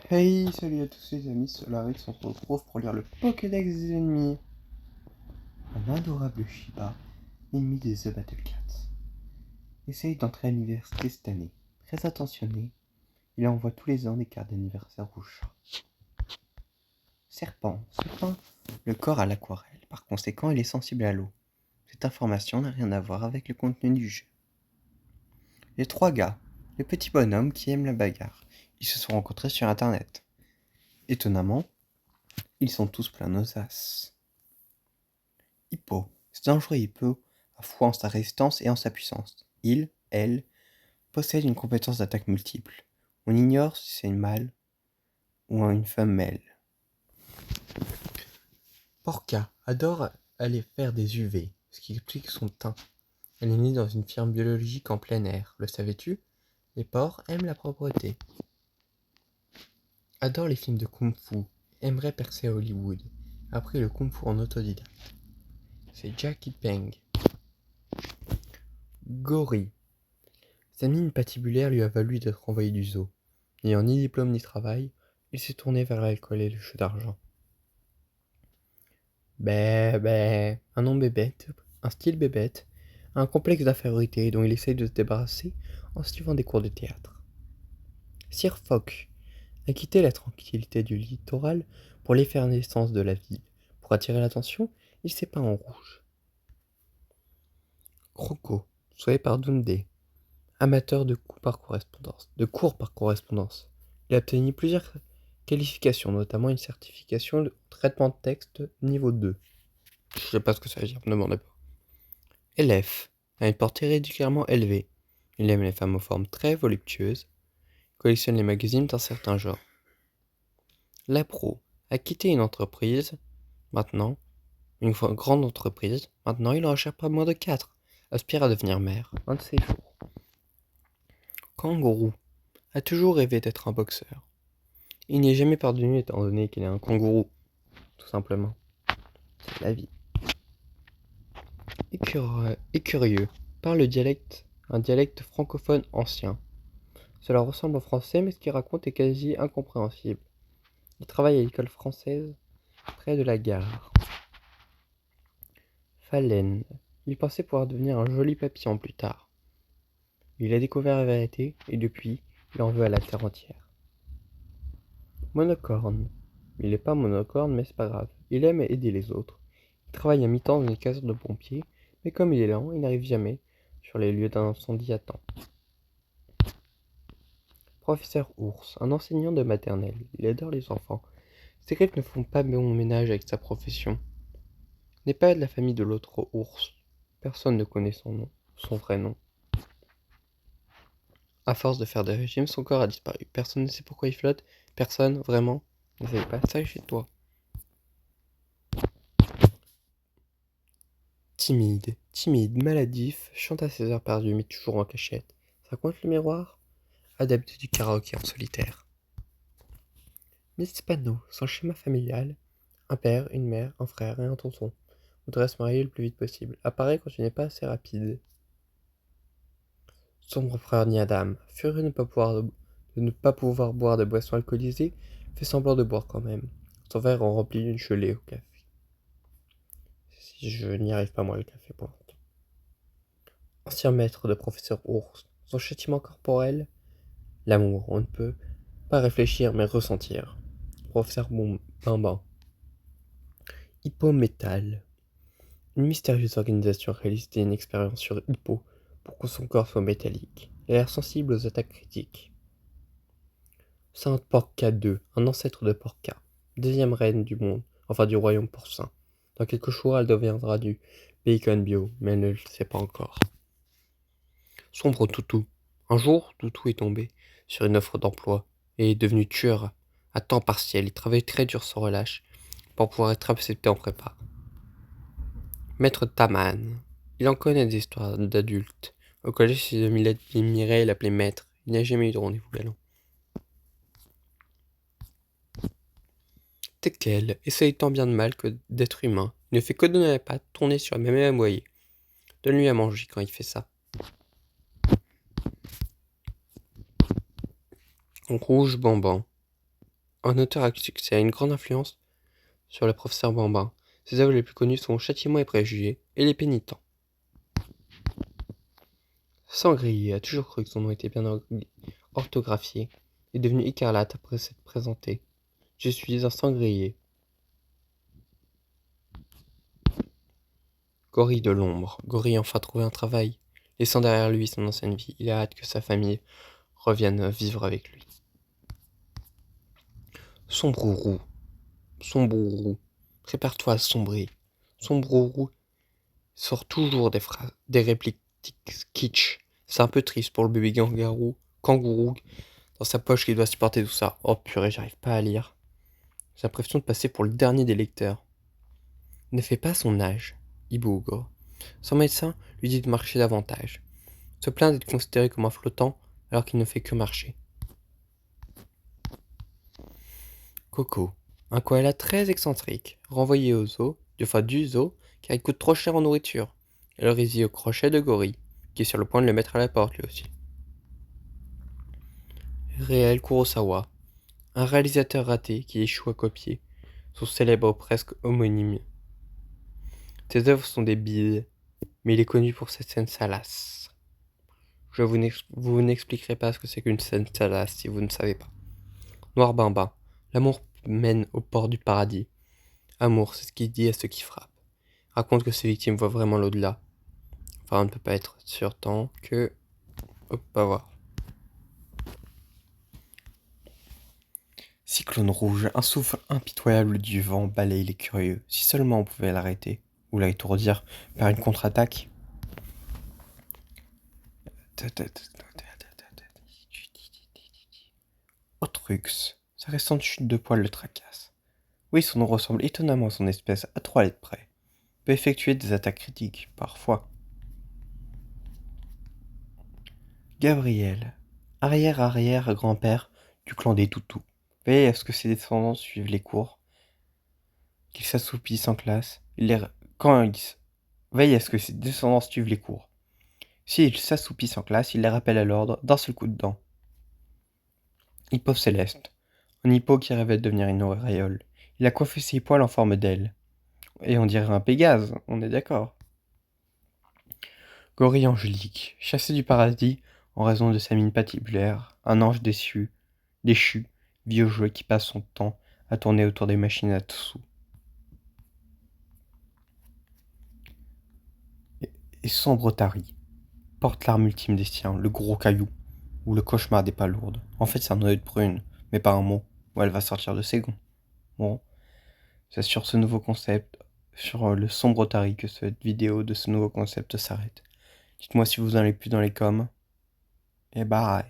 Hey, salut à tous les amis, c'est Larix, on se retrouve pour lire le Pokédex des ennemis. Un adorable Shiba, ennemi des The Battle Cats, essaye d'entrer à l'université cette année. Très attentionné, il envoie tous les ans des cartes d'anniversaire au chat. Serpent se peint le corps à l'aquarelle, par conséquent il est sensible à l'eau. Cette information n'a rien à voir avec le contenu du jeu. Les trois gars, les petits bonhommes qui aiment la bagarre, ils se sont rencontrés sur internet. Étonnamment, ils sont tous pleins d'os. Hippo. Ce dangereux hippo a foi en sa résistance et en sa puissance. Elle, possède une compétence d'attaque multiple. On ignore si c'est une mâle ou une femelle. Porca adore aller faire des UV, ce qui explique son teint. Elle est née dans une ferme biologique en plein air. Le savais-tu? Les porcs aiment la propreté. Adore les films de kung-fu. Aimerait percer à Hollywood. Appris le kung-fu en autodidacte. C'est Jackie Peng. Gorille. Sa mine patibulaire lui a valu d'être renvoyé du zoo. N'ayant ni diplôme ni travail, il s'est tourné vers l'alcool et le jeu d'argent. Un nom bébête, un style bébête, un complexe d'infériorité dont il essaye de se débarrasser en suivant des cours de théâtre. Sir Fox a quitté la tranquillité du littoral pour l'effervescence de la ville. Pour attirer l'attention, il s'est peint en rouge. Croco, sauvé par Dundee. Amateur de cours par correspondance. Il a obtenu plusieurs qualifications, notamment une certification de traitement de texte niveau 2. Je sais pas ce que ça veut dire, ne me demandez pas. LF a une portée régulièrement élevée. Il aime les femmes aux formes très voluptueuses, collectionne les magazines d'un certain genre. La pro a quitté une entreprise, maintenant, une grande entreprise, maintenant il en recherche pas moins de 4, aspire à devenir mère, un de ses jours. Kangourou a toujours rêvé d'être un boxeur. Il n'y est jamais parvenu étant donné qu'il est un kangourou, tout simplement. C'est la vie. Écurieux parle un dialecte francophone ancien. Cela ressemble au français, mais ce qu'il raconte est quasi incompréhensible. Il travaille à l'école française près de la gare. Phalène. Il pensait pouvoir devenir un joli papillon plus tard. Il a découvert la vérité et depuis, il en veut à la terre entière. Monocorne. Il n'est pas monocorne, mais c'est pas grave. Il aime aider les autres. Il travaille à mi-temps dans une caserne de pompiers, mais comme il est lent, il n'arrive jamais sur les lieux d'incendie à temps. Professeur Ours, un enseignant de maternelle. Il adore les enfants. Ses griffes ne font pas bon ménage avec sa profession. N'est pas de la famille de l'autre ours. Personne ne connaît son vrai nom. À force de faire des régimes, son corps a disparu. Personne ne sait pourquoi il flotte. Personne, vraiment. N'essaye pas ça chez toi. Timide, maladif, chante à ses heures perdues, mais toujours en cachette. Ça compte le miroir? Adepte du karaoké en solitaire. Miss Pano, son schéma familial. Un père, une mère, un frère et un tonton. Voudrait se marier le plus vite possible. Apparaît quand tu n'es pas assez rapide. Sombre frère Niadam, furieux de ne pas pouvoir boire de boissons alcoolisées, fait semblant de boire quand même. Son verre en remplit une gelée au café. Si je n'y arrive pas moi le café pour l'instant. Ancien maître de professeur Ours, son châtiment corporel, l'amour, on ne peut pas réfléchir mais ressentir. Professeur Bambin. Hippométal. Une mystérieuse organisation réalise une expérience sur Hippo pour que son corps soit métallique. Il a l'air sensible aux attaques critiques. Sainte Porca II, un ancêtre de Porca, deuxième reine du monde, enfin du royaume porcin. Dans quelques jours, elle deviendra du bacon bio, mais elle ne le sait pas encore. Sombre Toutou. Un jour, Toutou est tombé sur une offre d'emploi et est devenu tueur à temps partiel. Il travaille très dur sans relâche pour pouvoir être accepté en prépa. Maître Taman. Il en connaît des histoires d'adultes. Au collège, ses amis l'admiraient et l'appelaient maître. Il n'a jamais eu de rendez-vous galant. Tekel essaye tant bien de mal que d'être humain. Il ne fait que donner la patte, tourner sur la même aboyer. Donne-lui à manger quand il fait ça. Rouge Bamban. un auteur à succès a une grande influence sur le professeur Bambin. Ses œuvres les plus connues sont Châtiment et préjugés et Les Pénitents. Sangrier a toujours cru que son nom était bien orthographié et devenu écarlate après s'être présenté. Je suis un sangrier. Gorille de l'ombre. Gorille a enfin trouvé un travail, laissant derrière lui son ancienne vie. Il a hâte que sa famille revienne vivre avec lui. Sombreroux. Sombreroux. Prépare-toi à sombrer. Sombreroux sort toujours des répliques kitsch. C'est un peu triste pour le bébé kangourou dans sa poche qui doit supporter tout ça. Oh purée, j'arrive pas à lire. J'ai l'impression de passer pour le dernier des lecteurs. Ne fait pas son âge, Ibugo. Son médecin lui dit de marcher davantage. Se plaint d'être considéré comme un flottant alors qu'il ne fait que marcher. Coco, un koala très excentrique, renvoyé au zoo, du zoo, car il coûte trop cher en nourriture. Et le résille au crochet de gorille, qui est sur le point de le mettre à la porte lui aussi. Réel Kurosawa, un réalisateur raté qui échoue à copier son célèbre presque homonyme. Ses œuvres sont des bides, mais il est connu pour ses scènes salaces. Vous n'expliquerez pas ce que c'est qu'une scène salace si vous ne savez pas. Noir Bambin, l'amour mène au port du paradis. Amour, c'est ce qu'il dit à ceux qui frappent. Raconte que ses victimes voient vraiment l'au-delà. Enfin, on ne peut pas être sûr tant que... Hop, pas voir. Cyclone rouge, un souffle impitoyable du vent balaye les curieux. Si seulement on pouvait l'arrêter, ou l'étourdir par une contre-attaque. Autrux, sa récente chute de poil le tracasse. Oui, son nom ressemble étonnamment à son espèce, à 3 lettres près. Peut effectuer des attaques critiques, parfois. Gabriel, arrière-arrière-grand-père du clan des Toutous. Veille à ce que ses descendants suivent les cours, qu'ils s'assoupissent en classe. Veille à ce que ses descendants suivent les cours. S'ils s'assoupissent en classe, il les rappelle à l'ordre d'un seul coup de dent. Hippo céleste, un hippo qui rêvait de devenir une auréole. Il a coiffé ses poils en forme d'aile. Et on dirait un Pégase, on est d'accord. Gorille angélique, chassé du paradis en raison de sa mine patibulaire, un ange déchu, vieux jouet qui passe son temps à tourner autour des machines à sous. Et sombre Tari, porte l'arme ultime des siens, le gros caillou, ou le cauchemar des palourdes. En fait, c'est un noyau de prune, mais pas un mot, où elle va sortir de ses gonds. Bon, c'est sur ce nouveau concept, sur le sombre Tari, que cette vidéo de ce nouveau concept s'arrête. Dites-moi si vous en avez plus dans les coms. Et bye.